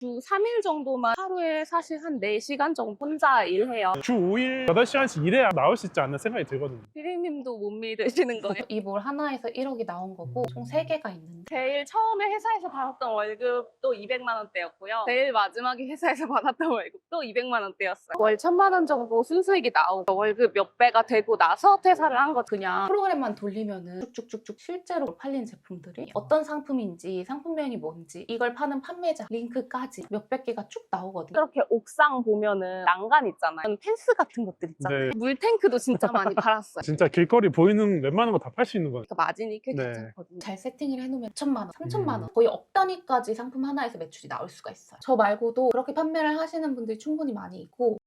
주 3일 정도만 하루에 사실 한 4시간 정도 혼자 일해요. 주 5일 8시간씩 일해야 나올 수 있지 않나 생각이 들거든요. 피디님도 못 믿으시는 거예요? 이 볼 하나에서 1억이 나온 거고 총 3개가 있는데 제일 처음에 회사에서 받았던 월급도 200만 원대였고요. 제일 마지막에 회사에서 받았던 월급도 200만 원대였어요. 월 1000만 원 정도 순수익이 나오고 월급 몇 배가 되고 나서 퇴사를 한 거. 그냥 프로그램만 돌리면은 쭉쭉쭉쭉 실제로 팔린 제품들이 어떤 상품인지 상품명이 뭔지 이걸 파는 판매자 링크까지 몇백 개가 쭉 나오거든요. 그렇게 옥상 보면은 난간 있잖아요. 펜스 같은 것들 있잖아요. 네. 물탱크도 진짜 많이 팔았어요. 진짜 길거리 보이는 웬만한 거 다 팔 수 있는 거예요. 그러니까 마진이 꽤 네. 괜찮거든요. 잘 세팅을 해놓으면 2천만 원, 3천만 원 거의 억 단위까지 상품 하나에서 매출이 나올 수가 있어요. 저 말고도 그렇게 판매를 하시는 분들이 충분히 많이 있고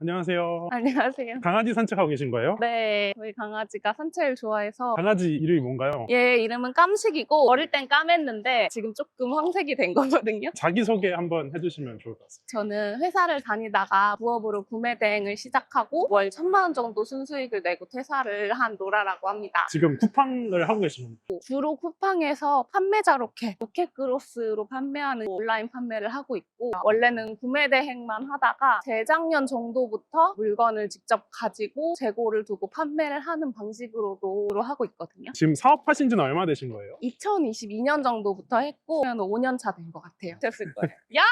안녕하세요. 안녕하세요. 강아지 산책하고 계신 거예요? 네, 저희 강아지가 산책을 좋아해서 강아지 이름이 뭔가요? 얘 이름은 깜식이고 어릴 땐 까맸는데 지금 조금 황색이 된 거거든요. 자기소개 한번 해주시면 좋을 것 같습니다. 저는 회사를 다니다가 부업으로 구매 대행을 시작하고 월 1000만 원 정도 순수익을 내고 퇴사를 한 노라라고 합니다. 지금 쿠팡을 하고 계신 겁니다. 주로 쿠팡에서 판매자 로켓그로스로 판매하는 온라인 판매를 하고 있고 원래는 구매 대행만 하다가 재작년 정도부터 물건을 직접 가지고 재고를 두고 판매를 하는 방식으로도 하고 있거든요. 지금 사업하신 지는 얼마 되신 거예요? 2022년 정도부터 했고 5년 차 된 것 같아요. 됐을 거예요. 야!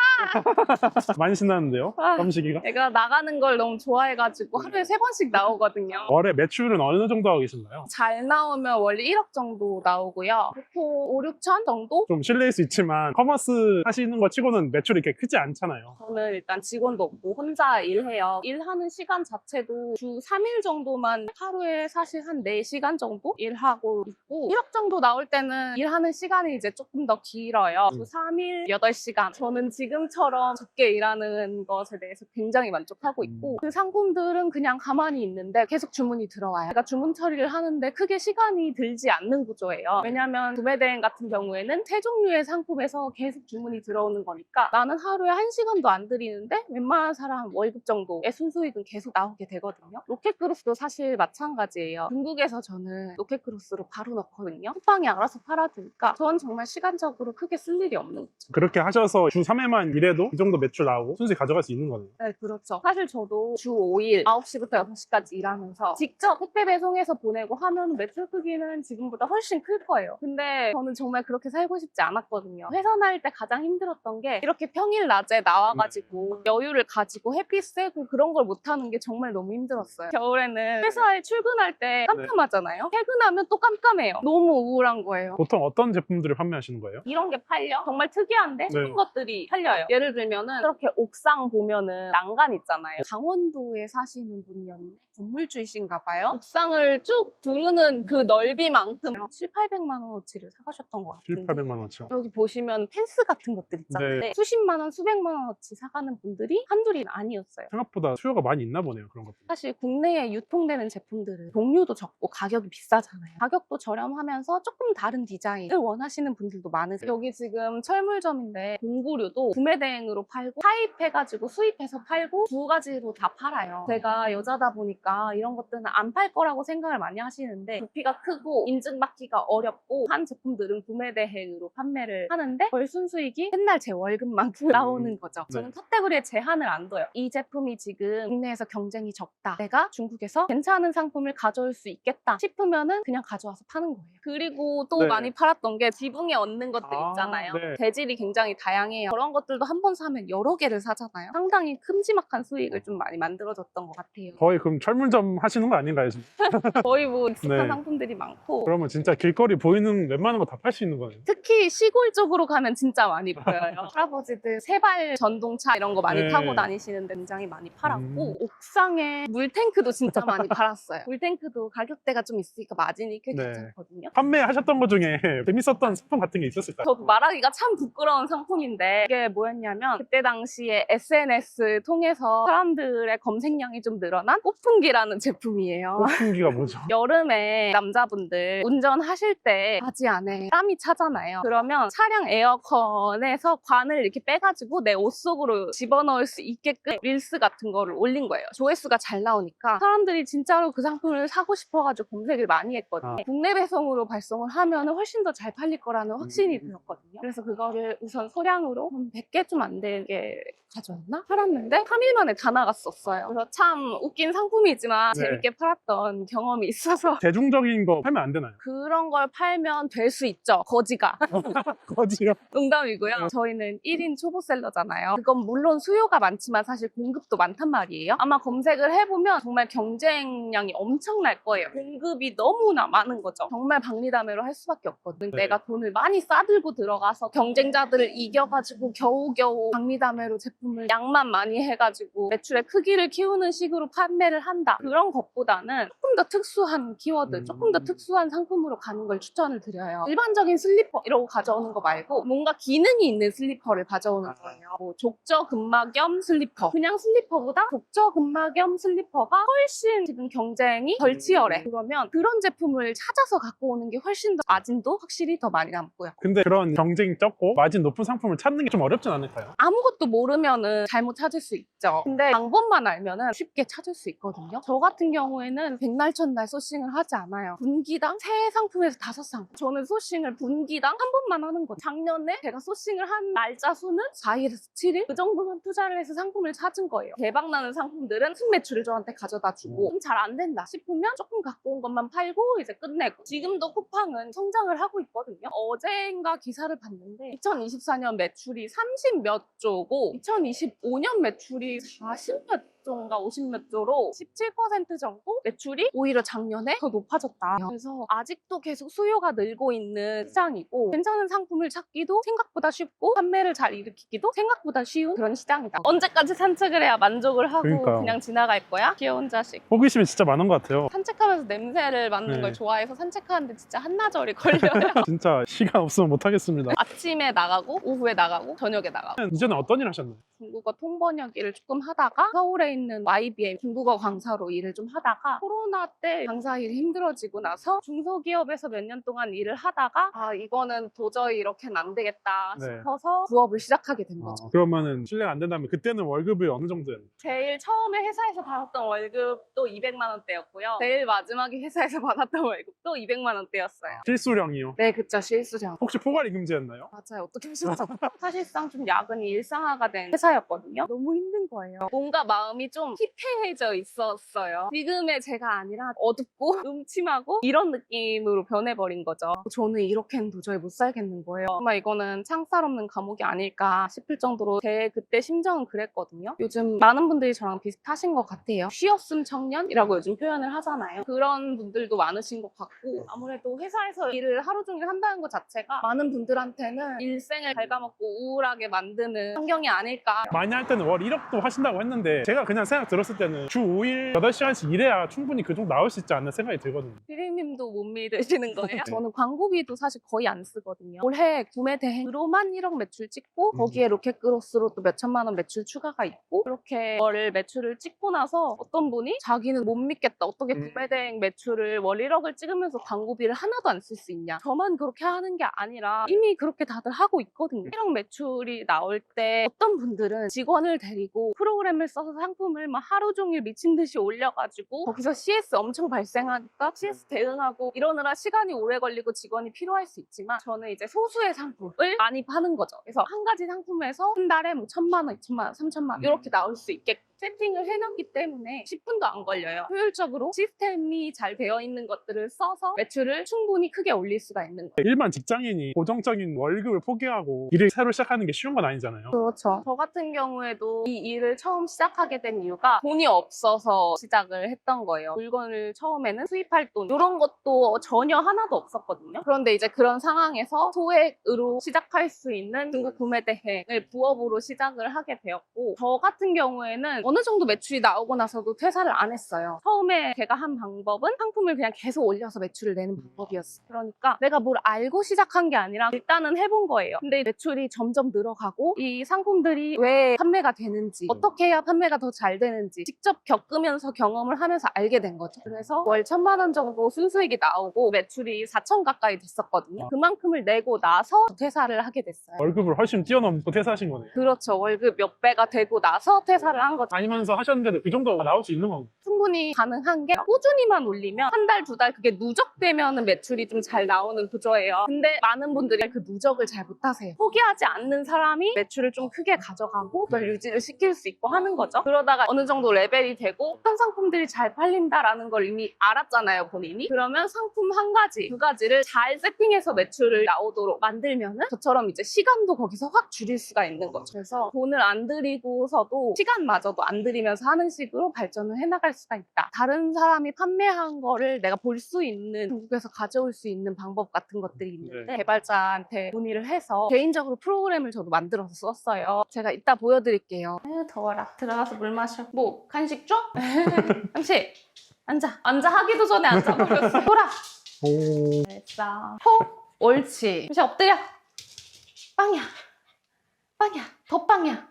많이 신나는데요? 아. 깜식이가? 내가 나가는 걸 너무 좋아해가지고 하루에 3번씩 나오거든요. 월에 매출은 어느 정도 하고 계신가요? 잘 나오면 원래 1억 정도 나오고요. 보통 5, 6천 정도? 좀 실례일 수 있지만 커머스 하시는 거 치고는 매출이 이렇게 크지 않잖아요. 저는 일단 직원도 없고 혼자 일해요. 일하는 시간 자체도 주 3일 정도만 하루에 사실 한 4시간 정도 일하고 있고 1억 정도 나올 때는 일하는 시간이 이제 조금 더 길어요. 주 3일 8시간. 저는 지금처럼 적게 일하는 것에 대해서 굉장히 만족하고 있고 그 상품들은 그냥 가만히 있는데 계속 주문이 들어와요. 제가 주문 처리를 하는데 크게 시간이 들지 않는 구조예요. 왜냐하면 구매 대행 같은 경우에는 세 종류의 상품에서 계속 주문이 들어오는 거니까 나는 하루에 1시간도 안 들이는데 웬만한 사람 월급 정도의 순수익은 계속 나오게 되거든요. 로켓그로스도 사실 마찬가지예요. 중국에서 저는 로켓그로스로 바로 넣거든요. 쿠팡이 알아서 팔아주니까 전 정말 시간적으로 크게 쓸 일이 없는 거죠. 그렇게 하셔서 주 3회만 일해도 이 정도 매출 나오고 순수익 가져갈 수 있는 거네요. 네, 그렇죠. 사실 저도 주 5일 9시부터 6시까지 일하면서 직접 택배 배송해서 보내고 하면 매출 크기는 지금보다 훨씬 클 거예요. 근데 저는 정말 그렇게 살고 싶지 않았거든요. 회사 다닐 때 가장 힘들었던 게 이렇게 평일 낮에 나와가지고 여유를 가지고 햇빛 쐬고 그런 걸 못하는 게 정말 너무 힘들었어요. 겨울에는 회사에 출근할 때 깜깜하잖아요. 퇴근하면 또 깜깜해요. 너무 우울한 거예요. 보통 어떤 제품들을 판매하시는 거예요? 이런 게 팔려? 정말 특이한데? 그런 것들이 팔려요. 예를 들면은 이렇게 옥상 보면은 난간 있잖아요. 강원도에 사시는 분이었는데 건물주이신가 봐요. 옥상을 쭉 두르는 그 넓이만큼 700~800만 원어치를 사가셨던 것 같은데 700~800만 원어치. 여기 보시면 펜스 같은 것들 있잖아요. 네. 수십만 원, 수백만 원어치 사가는 분들이 한둘이 아니었어요. 생각보다 수요가 많이 있나 보네요. 그런 것들. 사실 국내에 유통되는 제품들은 종류도 적고 가격이 비싸잖아요. 가격도 저렴하면서 조금 다른 디자인을 원하시는 분들도 많으세요. 여기 지금 철물점인데 공구류도 구매 대행으로 팔고 사입해가지고 수입해서 팔고 두 가지로 다 팔아요. 제가 여자다 보니까 이런 것들은 안 팔 거라고 생각을 많이 하시는데 부피가 크고 인증받기가 어렵고 한 제품들은 구매 대행으로 판매를 하는데 월 순수익이 맨날 제 월급만큼 나오는 거죠. 저는 카테고리에 제한을 안 둬요. 이 제품이 지금 국내에서 경쟁이 적다. 내가 중국에서 괜찮은 상품을 가져올 수 있겠다 싶으면은 그냥 가져와서 파는 거예요. 그리고 또 네. 많이 팔았던 게 지붕에 얹는 것들 있잖아요. 네. 재질이 굉장히 다양해요. 그런 것들도 한 번 사면 여러 개를 사잖아요. 상당히 큼지막한 수익을 좀 많이 만들어줬던 것 같아요. 거의 그럼 철물점 하시는 거 아닌가요? 지금? 거의 뭐 익숙한 네. 상품들이 많고 그러면 진짜 길거리 보이는 웬만한 거 다 팔 수 있는 거네요. 특히 시골 쪽으로 가면 진짜 많이 보여요. 할아버지들 세발 전동차 이런 거 많이 네. 타고 다니시는데 굉장히 많이 팔았고 옥상에 물탱크도 진짜 많이 팔았어요. 물탱크도 가격대가 좀 있으니까 마진이 꽤 네. 괜찮거든요. 판매하셨던 것 중에 재밌었던 상품 같은 게 있었을까요? 저도 말하기가 참 부끄러운 상품인데 이게 뭐였냐면 그때 당시에 SNS 통해서 사람들의 검색량이 좀 늘어난 꽃풍기라는 제품이에요. 꽃풍기가 뭐죠? 여름에 남자분들 운전하실 때 바지 안에 땀이 차잖아요. 그러면 차량 에어컨에서 관을 이렇게 빼가지고 내 옷 속으로 집어넣을 수 있게끔 릴스 같은 거 그거를 올린 거예요. 조회수가 잘 나오니까 사람들이 진짜로 그 상품을 사고 싶어가지고 검색을 많이 했거든요. 국내 배송으로 발송을 하면 훨씬 더 잘 팔릴 거라는 확신이 들었거든요. 그래서 그거를 우선 소량으로 한 100개 좀 안 되게 가져왔나? 팔았는데 3일 만에 다 나갔었어요. 그래서 참 웃긴 상품이지만 네. 재밌게 팔았던 경험이 있어서 대중적인 거 팔면 안 되나요? 그런 걸 팔면 될 수 있죠. 거지가. 거지요? 농담이고요. 저희는 1인 초보셀러잖아요. 그건 물론 수요가 많지만 사실 공급도 많단 말이에요. 아마 검색을 해보면 정말 경쟁량이 엄청날 거예요. 공급이 너무나 많은 거죠. 정말 박리담회로 할 수밖에 없거든요. 네. 내가 돈을 많이 싸들고 들어가서 경쟁자들을 이겨가지고 겨우겨우 박리담회로 제품을 양만 많이 해가지고 매출의 크기를 키우는 식으로 판매를 한다. 그런 것보다는 조금 더 특수한 키워드, 조금 더 특수한 상품으로 가는 걸 추천을 드려요. 일반적인 슬리퍼 이러고 가져오는 거 말고 뭔가 기능이 있는 슬리퍼를 가져오는 거예요. 뭐 족저 근막염 슬리퍼. 그냥 슬리퍼보다 족저 근막염 슬리퍼가 훨씬 지금 경쟁이 덜 치열해. 그러면 그런 제품을 찾아서 갖고 오는 게 훨씬 더 마진도 확실히 더 많이 남고요. 근데 그런 경쟁이 적고 마진 높은 상품을 찾는 게 좀 어렵진 않을까요? 아무것도 모르면은 잘못 찾을 수 있죠. 근데 방법만 알면은 쉽게 찾을 수 있거든요. 저 같은 경우에는 백날 첫날 소싱을 하지 않아요. 분기당 3상품에서 5상품. 저는 소싱을 분기당 한 번만 하는 거죠. 작년에 제가 소싱을 한 날짜 수는 4일에서 7일? 그 정도만 투자를 해서 상품을 찾은 거예요. 대박나는 상품들은 순매출을 저한테 가져다 주고 잘 안 된다 싶으면 조금 갖고 온 것만 팔고 이제 끝내고. 지금도 쿠팡은 성장을 하고 있거든요. 어젠가 기사를 봤는데 2024년 매출이 30 몇 조고 2025년 매출이 40 몇 조인가 50 몇 조로 17% 정도 매출이 오히려 작년에 더 높아졌다. 그래서 아직도 계속 수요가 늘고 있는 시장이고 괜찮은 상품을 찾기도 생각보다 쉽고 판매를 잘 일으키기도 생각보다 쉬운 그런 시장이다. 언제까지 산책을 해야 만족을 하고 그러니까요. 그냥 지나갈 거야? 귀여운 자식. 호기심이 진짜 많은 것 같아요. 산책하면서 냄새를 맡는 네. 걸 좋아해서 산책하는데 진짜 한나절이 걸려요. 진짜 시간 없으면 못 하겠습니다. 아침에 나가고 오후에 나가고 저녁에 나가고. 이전에 어떤 일 하셨나요? 중국어 통번역 일을 조금 하다가 서울에 있는 YBM 중국어 강사로 일을 좀 하다가 코로나 때 강사 일이 힘들어지고 나서 중소기업에서 몇 년 동안 일을 하다가 아 이거는 도저히 이렇게는 안 되겠다 네. 싶어서 부업을 시작하게 된 거죠. 그러면은 실례가 안 된다면 그때는 월급이 어느 정도였나요? 제일 처음에 회사에서 받았던 월급도 200만 원대였고요. 제일 마지막에 회사에서 받았던 월급도 200만 원대였어요. 실수령이요. 네, 그쵸. 실수령. 혹시 포괄이 금지였나요? 맞아요. 어떻게 하셨죠? 사실상 좀 야근이 일상화가 된 회사였거든요. 너무 힘든 거예요. 뭔가 마음이 좀 피폐해져 있었어요. 지금의 제가 아니라 어둡고 음침하고 이런 느낌으로 변해버린 거죠. 저는 이렇게는 도저히 못 살겠는 거예요. 정말 이거는 창살 없는 감옥이 아닐까 싶을 정도로 제 그때 심정은 그랬거든요. 요즘 많은 분들이 저랑 비슷하신 것 같아요. 쉬었음 청년이라고 요즘 표현을 하잖아요. 그런 분들도 많으신 것 같고 아무래도 회사에서 일을 하루 종일 한다는 것 자체가 많은 분들한테는 일생을 갉아먹고 우울하게 만드는 환경이 아닐까. 많이 할 때는 월 1억도 하신다고 했는데 제가 그냥 생각 들었을 때는 주 5일 8시간씩 일해야 충분히 그 정도 나올 수 있지 않나 생각이 들거든요. 피디님도 못 믿으시는 거예요? 저는 광고비도 사실 거의 안 쓰거든요. 올해 구매 대행으로만 1억 매출 찍고 거기에 로켓그로스로 또 몇천만 원 매출 추가가 있고 그렇게 월 매출을 찍고 나서 어떤 분이 자기는 못 믿겠다. 어떻게 구매 대행 매출을 월 1억을 찍으면서 광고비를 하나도 안 쓸 수 있냐. 저만 그렇게 하는 게 아니라 이미 그렇게 다들 하고 있거든요. 1억 매출이 나올 때 어떤 분들은 직원을 데리고 프로그램을 써서 상품을 막 하루 종일 미친 듯이 올려가지고 거기서 CS 엄청 발생하니까 CS 대응하고 이러느라 시간이 오래 걸리고 직원이 필요할 수 있지만 저는 이제 소수의 상품을 많이 파는 거죠. 그래서 한 가지 상품에서 한 달에 뭐 1,000만 원, 2,000만 원, 3,000만 원 이렇게 나올 수 있게 세팅을 해놨기 때문에 10분도 안 걸려요. 효율적으로 시스템이 잘 되어 있는 것들을 써서 매출을 충분히 크게 올릴 수가 있는 거예요. 일반 직장인이 고정적인 월급을 포기하고 일을 새로 시작하는 게 쉬운 건 아니잖아요. 그렇죠. 저 같은 경우에도 이 일을 처음 시작하게 된 이유가 돈이 없어서 시작을 했던 거예요. 물건을 처음에는 수입할 돈 이런 것도 전혀 하나도 없었거든요. 그런데 이제 그런 상황에서 소액으로 시작할 수 있는 중국 구매 대행을 부업으로 시작을 하게 되었고 저 같은 경우에는 어느 정도 매출이 나오고 나서도 퇴사를 안 했어요. 처음에 제가 한 방법은 상품을 그냥 계속 올려서 매출을 내는 방법이었어요. 그러니까 내가 뭘 알고 시작한 게 아니라 일단은 해본 거예요. 근데 매출이 점점 늘어가고 이 상품들이 왜 판매가 되는지 어떻게 해야 판매가 더 잘 되는지 직접 겪으면서 경험을 하면서 알게 된 거죠. 그래서 월 1,000만 원 정도 순수익이 나오고 매출이 4천 가까이 됐었거든요. 그만큼을 내고 나서 퇴사를 하게 됐어요. 월급을 훨씬 뛰어넘고 퇴사하신 거네요. 그렇죠. 월급 몇 배가 되고 나서 퇴사를 한 거죠. 다니면서 하셨는데도 그 정도가 나올 수 있는 건가요? 충분히 가능한 게 꾸준히만 올리면 한 달, 두 달 그게 누적되면 매출이 좀 잘 나오는 구조예요. 근데 많은 분들이 그 누적을 잘 못하세요. 포기하지 않는 사람이 매출을 좀 크게 가져가고 그걸 유지를 시킬 수 있고 하는 거죠. 그러다가 어느 정도 레벨이 되고 어떤 상품들이 잘 팔린다라는 걸 이미 알았잖아요, 본인이. 그러면 상품 한 가지, 두 가지를 잘 세팅해서 매출을 나오도록 만들면은 저처럼 이제 시간도 거기서 확 줄일 수가 있는 거죠. 그래서 돈을 안 들이고서도 시간마저도 안 들이면서 하는 식으로 발전을 해나갈 수가 있다. 다른 사람이 판매한 거를 내가 볼 수 있는, 중국에서 가져올 수 있는 방법 같은 것들이 있는데 개발자한테 문의를 해서 개인적으로 프로그램을 저도 만들어서 썼어요. 제가 이따 보여드릴게요. 더워라. 들어가서 물 마셔. 뭐 간식 줘? 잠시 앉아. 하기도 전에 앉아버렸어. 돌아. 오. 됐어. 호. 옳지. 잠시 엎드려. 빵이야. 더 빵이야.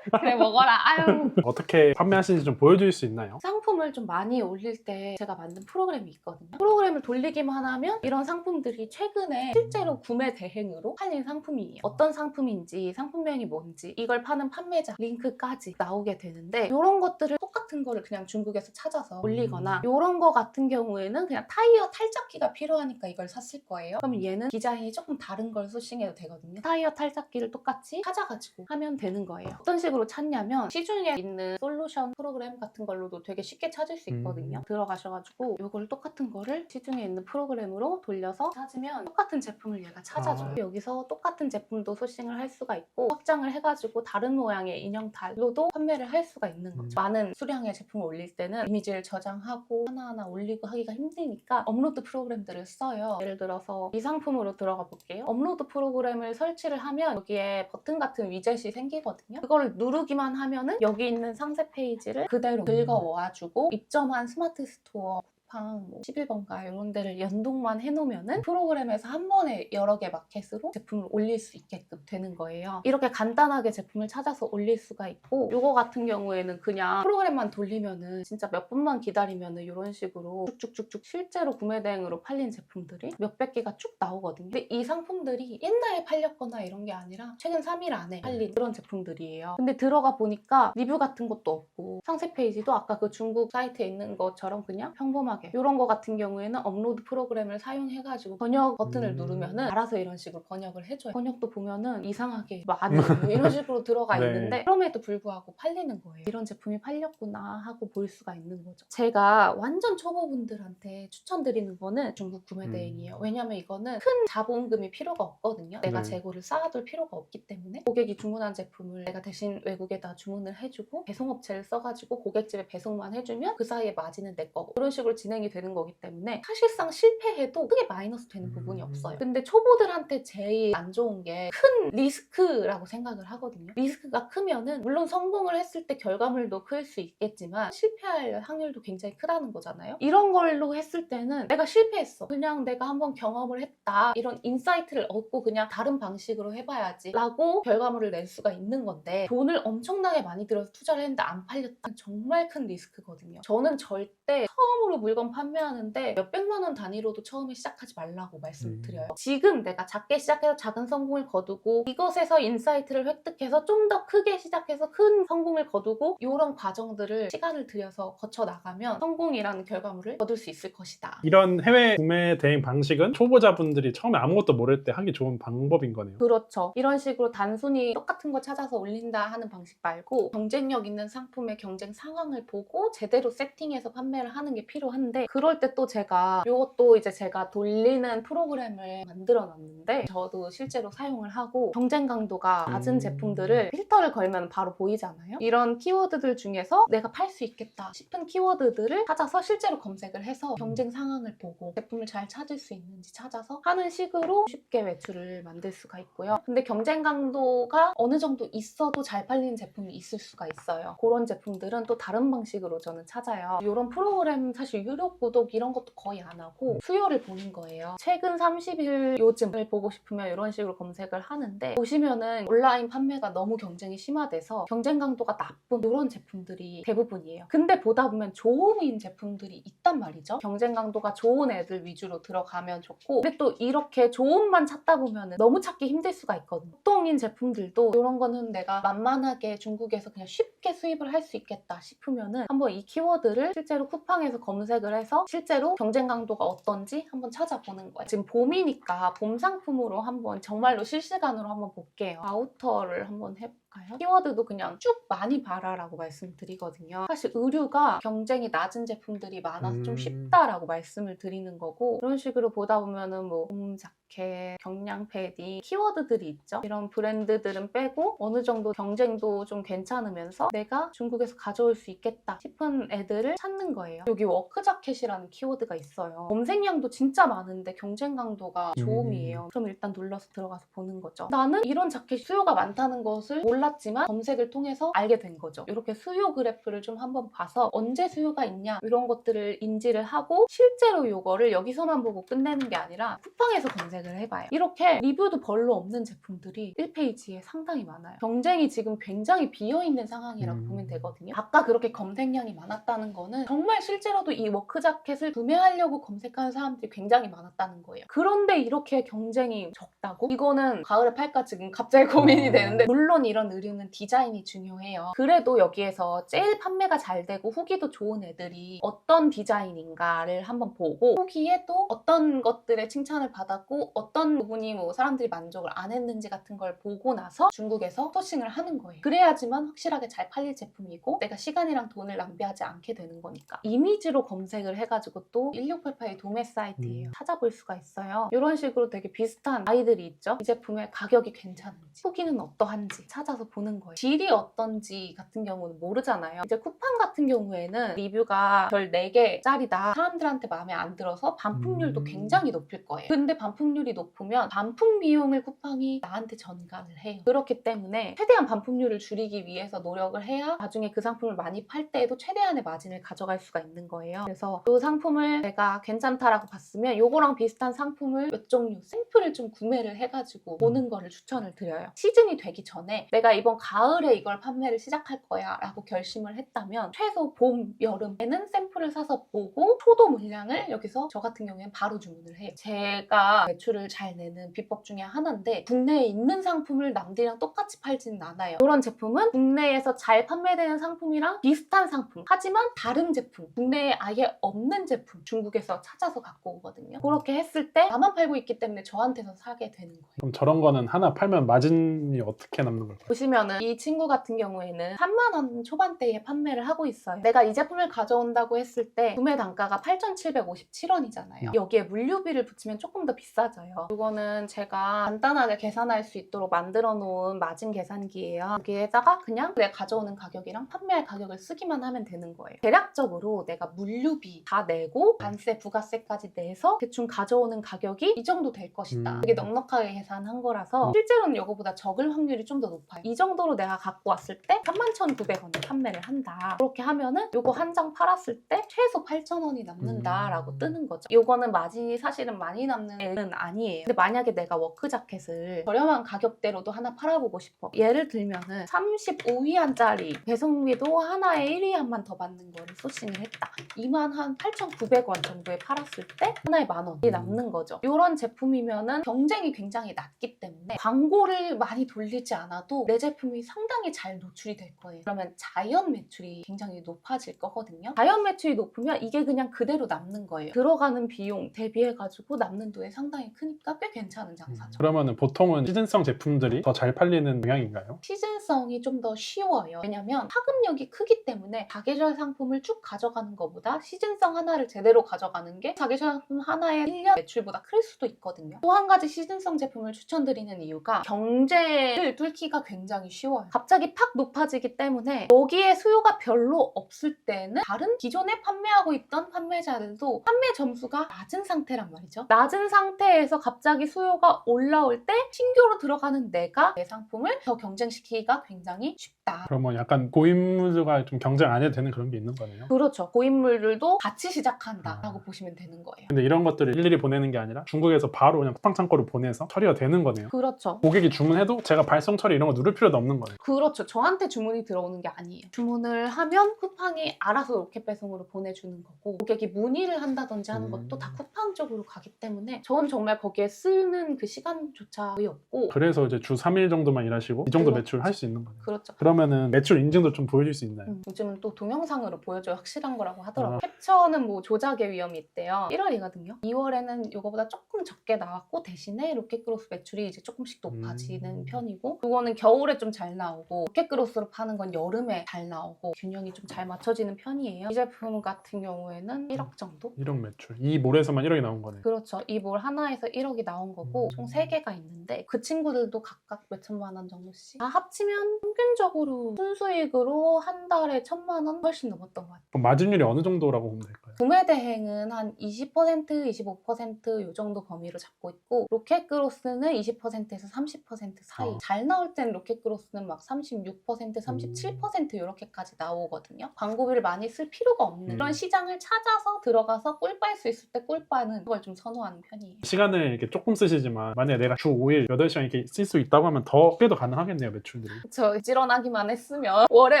그래 먹어라. 아유. 어떻게 판매하시는지 좀 보여줄 수 있나요? 상품을 좀 많이 올릴 때 제가 만든 프로그램이 있거든요. 프로그램을 돌리기만 하면 이런 상품들이 최근에 실제로 구매 대행으로 팔린 상품이에요. 어떤 상품인지, 상품명이 뭔지, 이걸 파는 판매자 링크까지 나오게 되는데 이런 것들을 똑같은 거를 그냥 중국에서 찾아서 올리거나 이런 거 같은 경우에는 그냥 타이어 탈착기가 필요하니까 이걸 샀을 거예요. 그러면 얘는 디자인이 조금 다른 걸 소싱해도 되거든요. 타이어 탈착기를 똑같이 찾아가지고 하면 되는 거예요. 어떤 식으로 찾냐면 시중에 있는 솔루션 프로그램 같은 걸로도 되게 쉽게 찾을 수 있거든요. 들어가셔가지고 이걸 똑같은 거를 시중에 있는 프로그램으로 돌려서 찾으면 똑같은 제품을 얘가 찾아줘요. 여기서 똑같은 제품도 소싱을 할 수가 있고 확장을 해가지고 다른 모양의 인형탈로도 판매를 할 수가 있는 거죠. 많은 수량의 제품을 올릴 때는 이미지를 저장하고 하나하나 올리고 하기가 힘드니까 업로드 프로그램들을 써요. 예를 들어서 이 상품으로 들어가 볼게요. 업로드 프로그램을 설치를 하면 여기에 버튼 같은 위젯이 생기거든요. 그거를 누르기만 하면은 여기 있는 상세 페이지를 그대로 긁어와주고 입점한 스마트 스토어 쿠팡 11번가 이런 데를 연동만 해놓으면은 프로그램에서 한 번에 여러 개 마켓으로 제품을 올릴 수 있게끔 되는 거예요. 이렇게 간단하게 제품을 찾아서 올릴 수가 있고 요거 같은 경우에는 그냥 프로그램만 돌리면은 진짜 몇 분만 기다리면은 이런 식으로 쭉쭉쭉쭉 실제로 구매 대행으로 팔린 제품들이 몇백 개가 쭉 나오거든요. 근데 이 상품들이 옛날에 팔렸거나 이런 게 아니라 최근 3일 안에 팔린 그런 제품들이에요. 근데 들어가 보니까 리뷰 같은 것도 없고 상세 페이지도 아까 그 중국 사이트에 있는 것처럼 그냥 평범하게 이런 거 같은 경우에는 업로드 프로그램을 사용해가지고 번역 버튼을 누르면은 알아서 이런 식으로 번역을 해줘요. 번역도 보면은 이상하게 많이 이런 식으로 들어가 네. 있는데 그럼에도 불구하고 팔리는 거예요. 이런 제품이 팔렸구나 하고 볼 수가 있는 거죠. 제가 완전 초보분들한테 추천드리는 거는 중국 구매 대행이에요. 왜냐면 이거는 큰 자본금이 필요가 없거든요. 내가 네. 재고를 쌓아둘 필요가 없기 때문에 고객이 주문한 제품을 내가 대신 외국에다 주문을 해주고 배송업체를 써가지고 고객집에 배송만 해주면 그 사이에 마진은 내 거고 그런 식으로 진행이 되는 거기 때문에 사실상 실패해도 크게 마이너스 되는 부분이 없어요. 근데 초보들한테 제일 안 좋은 게 큰 리스크라고 생각을 하거든요. 리스크가 크면은 물론 성공을 했을 때 결과물도 클 수 있겠지만 실패할 확률도 굉장히 크다는 거잖아요. 이런 걸로 했을 때는 내가 실패했어. 그냥 내가 한번 경험을 했다. 이런 인사이트를 얻고 그냥 다른 방식으로 해봐야지 라고 결과물을 낼 수가 있는 건데 돈을 엄청나게 많이 들여서 투자를 했는데 안 팔렸다. 정말 큰 리스크거든요. 저는 절대 처음으로 물건 판매하는데 몇백만 원 단위로도 처음에 시작하지 말라고 말씀드려요. 지금 내가 작게 시작해서 작은 성공을 거두고 이것에서 인사이트를 획득해서 좀 더 크게 시작해서 큰 성공을 거두고 이런 과정들을 시간을 들여서 거쳐 나가면 성공이라는 결과물을 거둘 수 있을 것이다. 이런 해외 구매 대행 방식은 초보자분들이 처음에 아무것도 모를 때 하기 좋은 방법인 거네요. 그렇죠. 이런 식으로 단순히 똑같은 거 찾아서 올린다 하는 방식 말고 경쟁력 있는 상품의 경쟁 상황을 보고 제대로 세팅해서 판매를 하는 게 필요한데 그럴 때 또 제가 이것도 이제 제가 돌리는 프로그램을 만들어 놨는데 저도 실제로 사용을 하고 경쟁 강도가 낮은 제품들을 필터를 걸면 바로 보이잖아요. 이런 키워드들 중에서 내가 팔 수 있겠다 싶은 키워드들을 찾아서 실제로 검색을 해서 경쟁 상황을 보고 제품을 잘 찾을 수 있는지 찾아서 하는 식으로 쉽게 매출을 만들 수가 있고요. 근데 경쟁 강도가 어느 정도 있어도 잘 팔리는 제품이 있을 수가 있어요. 그런 제품들은 또 다른 방식으로 저는 찾아요. 이런 프로그램 사실 유료 구독 이런 것도 거의 안 하고 수요를 보는 거예요. 최근 30일 요즘을 보고 싶으면 이런 식으로 검색을 하는데 보시면은 온라인 판매가 너무 경쟁이 심화돼서 경쟁 강도가 나쁜 이런 제품들이 대부분이에요. 근데 보다 보면 좋음인 제품들이 있단 말이죠. 경쟁 강도가 좋은 애들 위주로 들어가면 좋고 근데 또 이렇게 좋음만 찾다 보면 너무 찾기 힘들 수가 있거든요. 보통인 제품들도 이런 거는 내가 만만하게 중국에서 그냥 쉽게 수입을 할 수 있겠다 싶으면은 한번 이 키워드를 실제로 쿠팡에서 검색을 해서 실제로 경쟁 강도가 어떤지 한번 찾아보는 거예요. 지금 봄이니까 봄 상품으로 한번 정말로 실시간으로 한번 볼게요. 아우터를 한번 해볼까요? 키워드도 그냥 쭉 많이 봐라라고 말씀드리거든요. 사실 의류가 경쟁이 낮은 제품들이 많아서 좀 쉽다라고 말씀을 드리는 거고 이런 식으로 보다 보면은 뭐 봄 자켓, 경량 패딩 키워드들이 있죠. 이런 브랜드들은 빼고 어느 정도 경쟁도 좀 괜찮으면서 내가 중국에서 가져올 수 있겠다 싶은 애들을 찾는 거예요. 여기 워크 자켓이라는 키워드가 있어요. 검색량도 진짜 많은데 경쟁 강도가 좋음이에요. 그럼 일단 눌러서 들어가서 보는 거죠. 나는 이런 자켓 수요가 많다는 것을 몰랐지만 검색을 통해서 알게 된 거죠. 이렇게 수요 그래프를 좀 한번 봐서 언제 수요가 있냐 이런 것들을 인지를 하고 실제로 이거를 여기서만 보고 끝내는 게 아니라 쿠팡에서 검색을 해봐요. 이렇게 리뷰도 별로 없는 제품들이 1페이지에 상당히 많아요. 경쟁이 지금 굉장히 비어있는 상황이라고 보면 되거든요. 아까 그렇게 검색량이 많았다는 거는 정말 실제로도 이 워크 자켓을 구매하려고 검색하는 사람들이 굉장히 많았다는 거예요. 그런데 이렇게 경쟁이 적다고? 이거는 가을에 팔까 지금 갑자기 고민이 되는데 물론 이런 의류는 디자인이 중요해요. 그래도 여기에서 제일 판매가 잘 되고 후기도 좋은 애들이 어떤 디자인인가를 한번 보고 후기에 또 어떤 것들의 칭찬을 받았고 어떤 부분이 뭐 사람들이 만족을 안 했는지 같은 걸 보고 나서 중국에서 소싱을 하는 거예요. 그래야지만 확실하게 잘 팔릴 제품이고 내가 시간이랑 돈을 낭비하지 않게 되는 거니까. 이미지로 검색을 해가지고 또 1688의 도매 사이트예요. 찾아볼 수가 있어요. 이런 식으로 되게 비슷한 아이들이 있죠. 이 제품의 가격이 괜찮은지 후기는 어떠한지 찾아서 보는 거예요. 질이 어떤지 같은 경우는 모르잖아요. 이제 쿠팡 같은 경우에는 리뷰가 별 4개짜리다 사람들한테 마음에 안 들어서 반품률도 굉장히 높을 거예요. 근데 반품률이 높으면 반품 비용을 쿠팡이 나한테 전가를 해요. 그렇기 때문에 최대한 반품률을 줄이기 위해서 노력을 해야 나중에 그 상품을 많이 팔 때에도 최대한의 마진을 가져갈 수가 있는 거예요. 그래서 이 상품을 내가 괜찮다라고 봤으면 이거랑 비슷한 상품을 몇 종류 샘플을 좀 구매를 해가지고 보는 거를 추천을 드려요. 시즌이 되기 전에 내가 이번 가을에 이걸 판매를 시작할 거야 라고 결심을 했다면 최소 봄, 여름에는 샘플을 사서 보고 초도 물량을 여기서 저 같은 경우에는 바로 주문을 해요. 제가 매출을 잘 내는 비법 중에 하나인데 국내에 있는 상품을 남들이랑 똑같이 팔지는 않아요. 이런 제품은 국내에서 잘 판매되는 상품이랑 비슷한 상품 하지만 다른 제품, 국내에 아예 없는 제품 중국에서 찾아서 갖고 오거든요. 그렇게 했을 때 나만 팔고 있기 때문에 저한테서 사게 되는 거예요. 그럼 저런 거는 하나 팔면 마진이 어떻게 남는 걸까요? 보시면은 이 친구 같은 경우에는 3만 원 초반대에 판매를 하고 있어요. 내가 이 제품을 가져온다고 했을 때 구매 단가가 8,757원이잖아요. 여기에 물류비를 붙이면 조금 더 비싸져요. 이거는 제가 간단하게 계산할 수 있도록 만들어 놓은 마진 계산기예요. 여기에다가 그냥 내가 가져오는 가격이랑 판매할 가격을 쓰기만 하면 되는 거예요. 대략적으로 내가 물류비 다 내고 관세, 부가세까지 내서 대충 가져오는 가격이 이 정도 될 것이다. 되게 넉넉하게 계산한 거라서 실제로는 이거보다 적을 확률이 좀 더 높아요. 이 정도로 내가 갖고 왔을 때 31,900원에 판매를 한다. 그렇게 하면은 이거 한 장 팔았을 때 최소 8,000원이 남는다라고 뜨는 거죠. 이거는 마진이 사실은 많이 남는 애는 아니에요. 근데 만약에 내가 워크 자켓을 저렴한 가격대로도 하나 팔아보고 싶어. 예를 들면은 35위안짜리 배송비도 하나에 1위안만 더 받는 거를 소싱을 했다. 28,900원 정도에 팔았을 때 하나에 10,000원이 남는 거죠. 이런 제품이면은 경쟁이 굉장히 낮기 때문에 광고를 많이 돌리지 않아도 내 제품이 상당히 잘 노출이 될 거예요. 그러면 자연 매출이 굉장히 높아질 거거든요. 자연 매출이 높으면 이게 그냥 그대로 남는 거예요. 들어가는 비용 대비해가지고 남는 돈이 상당히 크니까 꽤 괜찮은 장사죠. 그러면은 보통은 시즌성 제품들이 더 잘 팔리는 경향인가요? 시즌성이 좀 더 쉬워요. 왜냐면 파급력이 크기 때문에 사계절 상품을 쭉 가져가는 것보다 시즌성 하나를 제대로 가져가는 게 사계절 상품 하나의 1년 매출보다 클 수도 있거든요. 또 한 가지 시즌성 제품을 추천드리는 이유가 경제를 뚫기가 굉장히 굉장히 쉬워요. 갑자기 팍 높아지기 때문에 여기에 수요가 별로 없을 때는 다른 기존에 판매하고 있던 판매자들도 판매 점수가 낮은 상태란 말이죠. 낮은 상태에서 갑자기 수요가 올라올 때 신규로 들어가는 내가 내 상품을 더 경쟁시키기가 굉장히 쉽다. 그러면 약간 고인물들과 좀 경쟁 안 해도 되는 그런 게 있는 거네요. 그렇죠. 고인물들도 같이 시작한다라고 보시면 되는 거예요. 근데 이런 것들을 일일이 보내는 게 아니라 중국에서 바로 그냥 쿠팡 창고로 보내서 처리가 되는 거네요. 그렇죠. 고객이 주문해도 제가 발송 처리 이런 거 누를 필요도 없는 거예요. 그렇죠. 저한테 주문이 들어오는 게 아니에요. 주문을 하면 쿠팡이 알아서 로켓 배송으로 보내주는 거고 고객이 문의를 한다든지 하는 것도 다 쿠팡 쪽으로 가기 때문에 전 정말 거기에 쓰는 그 시간조차 거의 없고 그래서 이제 주 3일 정도만 일하시고 이 정도 그렇죠. 매출을 할 수 있는 거네요. 그렇죠. 그러면은 매출 인증도 좀 보여줄 수 있나요? 요즘은 또 동영상으로 보여줘야 확실한 거라고 하더라고요. 캡처는 뭐 조작의 위험이 있대요. 1월이거든요. 2월에는 이거보다 조금 적게 나왔고 대신에 로켓그로스 매출이 이제 조금씩 높아지는 편이고 이거는 겨울에 좀 잘 나오고 로켓그로스로 파는 건 여름에 잘 나오고 균형이 좀 잘 맞춰지는 편이에요. 이 제품 같은 경우에는 1억 정도? 1억 매출. 이 몰에서만 1억이 나온 거네요. 그렇죠. 이 몰 하나에서 1억이 나온 거고 총 3개가 있는데 그 친구들도 각각 몇 천만 원 정도씩 다 합치면 평균적으로 순수익으로 한 달에 1,000만 원 훨씬 넘었던 것 같아요. 그럼 마진율이 어느 정도라고 보면 될까요? 구매 대행은 한 20%, 25%이 정도 범위로 잡고 있고 로켓그로스는 20%에서 30% 사이. 잘 나올 땐 로켓그로스는 막 36%, 37% 이렇게까지 나오거든요. 광고비를 많이 쓸 필요가 없는 그런 시장을 찾아서 들어가서 꿀 빨 수 있을 때 꿀 빠는 그걸 좀 선호하는 편이에요. 시간을 이렇게 조금 쓰시지만 만약에 내가 주 5일 8시간 이렇게 쓸 수 있다고 하면 더 꽤도 가능하겠네요, 매출들이. 그쵸. 찌런하기만 했으면 월에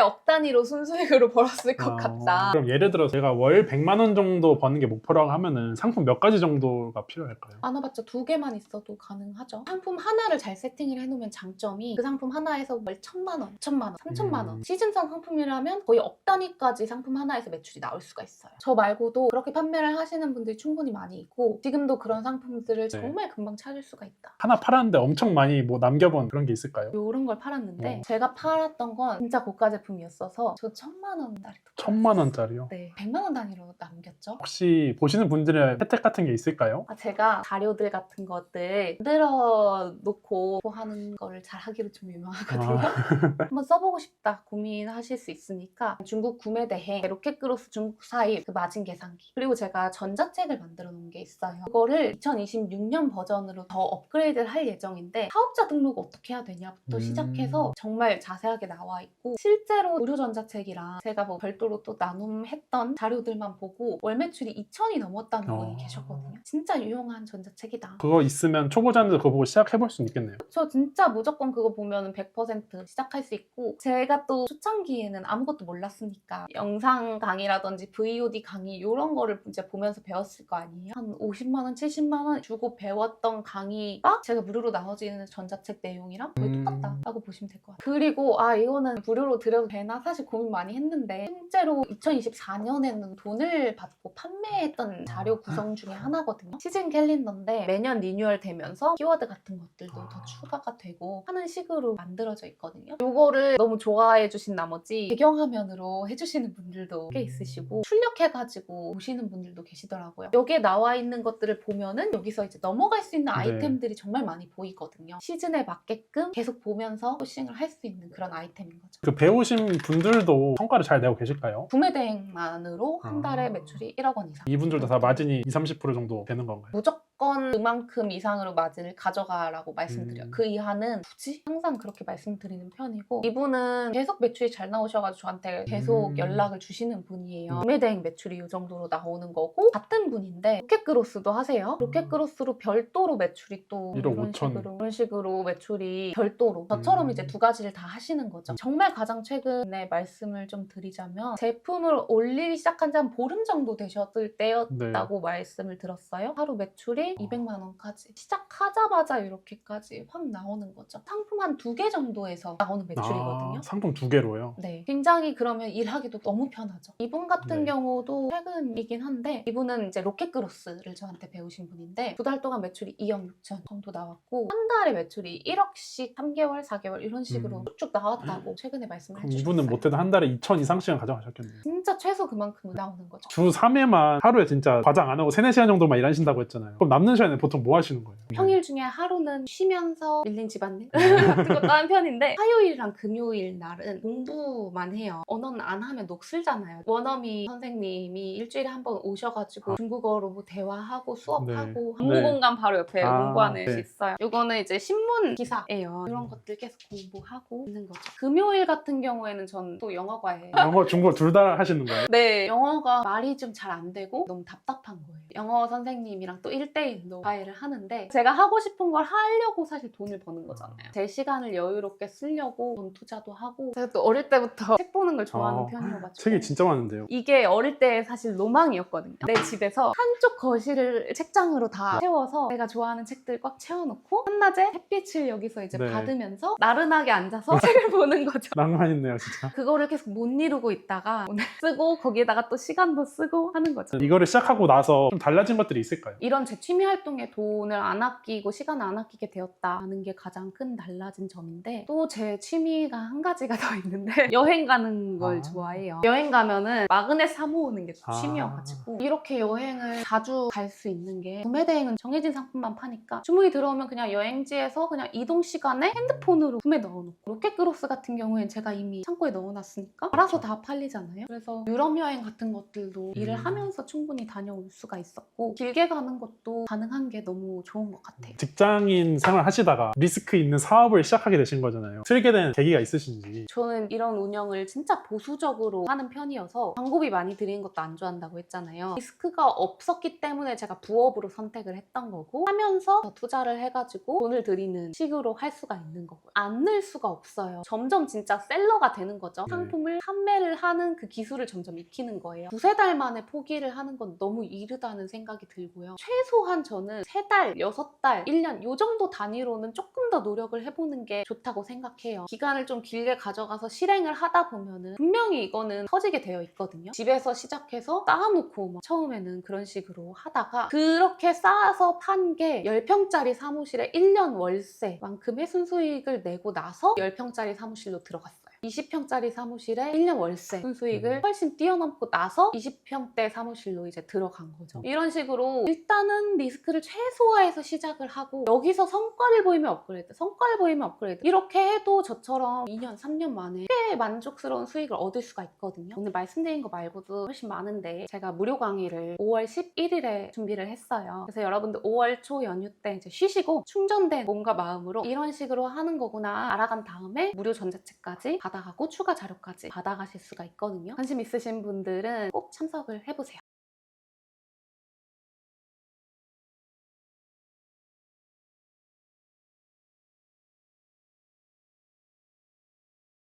억 단위로 순수익으로 벌었을 것 같다. 그럼 예를 들어 제가 월 100만 원 정도 버는 게 목표라고 하면은 상품 몇 가지 정도가 필요할까요? 많아봤자 2개만 있어도 가능하죠. 상품 하나를 잘 세팅을 해놓으면 장점이 그 상품 하나에서 월 1,000만 원, 2,000만 원, 3,000만 원. 시즌성 상품이라면 거의 억 단위까지 상품 하나에서 매출이 나올 수가 있어요. 저 말고도 그렇게 판매를 하시는 분들이 충분히 많이 있고 지금도 그런 상품들을 정말 금방 찾을 수가 있다. 하나 팔았는데 엄청 많이 뭐 남겨본 그런 게 있을까요? 요런 걸 팔았는데 제가 팔았던 건 진짜 고가 제품이었어서 저 1,000만 원짜리도 1,000만 원짜리요? 네, 100만 원 단위로 남겼죠. 혹시 보시는 분들의 혜택 같은 게 있을까요? 제가 자료들 같은 것들 만들어 놓고 하는 거를 잘 하기로 좀 유명하거든요. 한번 써보고 싶다 고민하실 수 있으니까 중국 구매 대행, 로켓그로스 중국 사입, 그 마진 계산기 그리고 제가 전자책을 만들어 놓은 게 있어요. 그거를 2026년 버전으로 더 업그레이드를 할 예정인데 사업자 등록 어떻게 해야 되냐부터 시작해서 정말 자세하게 나와 있고 실제로 무료 전자책이랑 제가 뭐 별도로 또 나눔했던 자료들만 보고 월 매출이 2천이 넘었다는 분이 계셨거든요. 진짜 유용한 전자책이다. 그거 있으면 초보자들도 그거 보고 시작해볼 수 있겠네요. 저 진짜 무조건 그거 보면 100% 시작할 수 있고 제가 또 초창기에는 아무것도 몰랐으니까 영상 강의라든지 VOD 강의 이런 거를 이제 보면서 배웠을 거 아니에요? 한 50만 원, 70만 원 주고 배웠던 강의가 제가 무료로 나눠지는 전자책 내용이랑 거의 똑같다라고 보시면 될 것 같아요. 그리고 이거는 무료로 드려도 되나? 사실 고민 많이 했는데 실제로 2024년에는 돈을 받고 판매했던 자료 구성 중에 하나거든요. 시즌 캘린더인데 매년 리뉴얼 되면서 키워드 같은 것들도 더 추가가 되고 하는 식으로 만들어져 있거든요. 이거를 너무 좋아해 주신 나머지 배경화면으로 해주시는 분들도 꽤 있으시고 출력해가지고 보시는 분들도 계시더라고요. 여기에 나와 있는 것들을 보면은 여기서 이제 넘어갈 수 있는 아이템들이 정말 많이 보이거든요. 시즌에 맞게끔 계속 보면서 포싱을 할 수 있는 그런 아이템인 거죠. 그 배우신 분들도 성과를 잘 내고 계실까요? 구매 대행만으로 한 달에 매출이 1억 원 이상. 이분들도 다 마진이 20, 30% 정도 되는 건가요? 무조건 그만큼 이상으로 마진을 가져가라고 말씀드려요. 그 이하는 굳이 항상 그렇게 말씀드리는 편이고 이분은 계속 매출이 잘 나오셔가지고 저한테 계속 연락을 주시는 분이에요. 구매 대행 매출이 이 정도로 나오는 거고 같은 분인데 로켓그로스도 하세요. 로켓그로스로 별도로 매출이 또 1억 5천. 이런 식으로 매출이 별도로 저처럼 이제 두 가지를 다 하시는 거죠. 정말 가장 최근에 말씀을 좀 드리자면 제품을 올리기 시작한 지 한 보름 정도 되셨을 때였다고 말씀을 들었어요. 하루 매출이 200만 원까지 시작하자마자 이렇게까지 확 나오는 거죠. 상품 한 2개 정도에서 나오는 매출이거든요. 상품 2개로요? 네, 굉장히 그러면 일하기도 너무 편하죠. 이분 같은 네. 경우도 최근이긴 한데 이분은 이제 로켓그로스를 저한테 배우신 분인데 2달 동안 매출이 2억 6천 정도 나왔고 한 달에 매출이 1억씩 3개월, 4개월 이런 식으로 쭉쭉 나왔다고 최근에 말씀을 그럼 해주셨어요. 이분은 못해도 한 달에 2천 이상씩은 가져가셨겠네요. 진짜 최소 그만큼 나오는 거죠. 주 3회만 하루에 진짜 과장 안 하고 3, 4시간 정도만 일하신다고 했잖아요. 그럼 남는 시간에 보통 뭐 하시는 거예요? 평일 중에 하루는 쉬면서 밀린 집안일 같은 것도 하는 편인데 화요일이랑 금요일 날은 공부만 해요. 언어는 안 하면 녹슬잖아요. 원어미 선생님이 일주일에 한 번 오셔가지고 중국어로 뭐 대화하고 수업하고 네. 한국 공간 바로 옆에 공부하는 네. 수 있어요. 요거는 이제 신문 기사예요. 이런 것들 계속 공부하고 있는 거죠. 금요일 같은 경우에는 전 또 영어과에 영어, 중국어 둘 다 하시는 거예요? 네, 영어가 말이 좀 잘 안 되고 너무 답답한 거예요. 영어 선생님이랑 또 1대1로 과외를 하는데 제가 하고 싶은 걸 하려고 사실 돈을 버는 거잖아요. 제 시간을 여유롭게 쓰려고 돈 투자도 하고 제가 또 어릴 때부터 책 보는 걸 좋아하는 편이어가지고 책이 진짜 많은데요. 이게 어릴 때 사실 로망이었거든요. 내 집에서 한쪽 거실을 책장으로 다 채워서 내가 좋아하는 책들 꽉 채워놓고 한낮에 햇빛을 여기서 이제 네. 받으면서 나른하게 앉아서 책을 보는 거죠. 낭만 있네요, 진짜. 그거를 계속 못 이루고 있다가 오늘 쓰고 거기에다가 또 시간도 쓰고 하는 거죠. 이거를 시작하고 나서 좀 달라진 것들이 있을까요? 이런 제 취미 활동에 돈을 안 아끼고 시간을 안 아끼게 되었다는 게 가장 큰 달라진 점인데 또 제 취미가 한 가지가 더 있는데 여행 가는 걸 좋아해요. 여행 가면은 마그넷 사 모으는 게 취미여가지고 이렇게 여행을 자주 갈 수 있는 게 구매 대행은 정해진 상품만 파니까 주문이 들어오면 그냥 여행지에서 그냥 이동 시간에 핸드폰으로 구매 넣어놓고 로켓크로스 같은 경우엔 제가 이미 창고에 넣어놨으니까 알아서 다 팔리잖아요. 그래서 유럽 여행 같은 것들도 일을 하면서 충분히 다녀올 수가 있었고 길게 가는 것도 가능한 게 너무 좋은 것 같아요. 직장인 생활 하시다가 리스크 있는 사업을 시작하게 되신 거잖아요. 틀게 된 계기가 있으신지. 저는 이런 운영을 진짜 보수적으로 하는 편이어서 광고비 많이 들이는 것도 안 좋아한다고 했잖아요. 리스크가 없었기 때문에 제가 부업으로 선택을 했던 거고 하면서 더 투자를 해가지고 돈을 들이는 식으로 할 수가 있는 거고요. 안 늘 수가 없어요. 점점 진짜 셀러가 되는 거죠. 상품을 판매를 하는 그 기술을 점점 익히는 거예요. 두세 달 만에 포기를 하는 건 너무 이르다는 생각이 들고요. 최소한 저는 3달, 6달, 1년 요 정도 단위로는 조금 더 노력을 해보는 게 좋다고 생각해요. 기간을 좀 길게 가져가서 실행을 하다 보면은 분명히 이거는 터지게 되어 있거든요. 집에서 시작해서 쌓아놓고 막 처음에는 그런 식으로 하다가 그렇게 쌓아서 판 게 10평짜리 사무실에 1년 월세만큼의 순수익을 내고 나서 10평짜리 사무실로 들어갔어요. 20평짜리 사무실에 1년 월세 순수익을 훨씬 뛰어넘고 나서 20평대 사무실로 이제 들어간 거죠. 이런 식으로 일단은 리스크를 최소화해서 시작을 하고 여기서 성과를 보이면 업그레이드, 성과를 보이면 업그레이드 이렇게 해도 저처럼 2년, 3년 만에 꽤 만족스러운 수익을 얻을 수가 있거든요. 오늘 말씀드린 거 말고도 훨씬 많은데 제가 무료 강의를 5월 11일에 준비를 했어요. 그래서 여러분들 5월 초 연휴 때 이제 쉬시고 충전된 몸과 마음으로 이런 식으로 하는 거구나 알아간 다음에 무료 전자책까지 받아가고 추가 자료까지 받아가실 수가 있거든요. 관심 있으신 분들은 꼭 참석을 해보세요.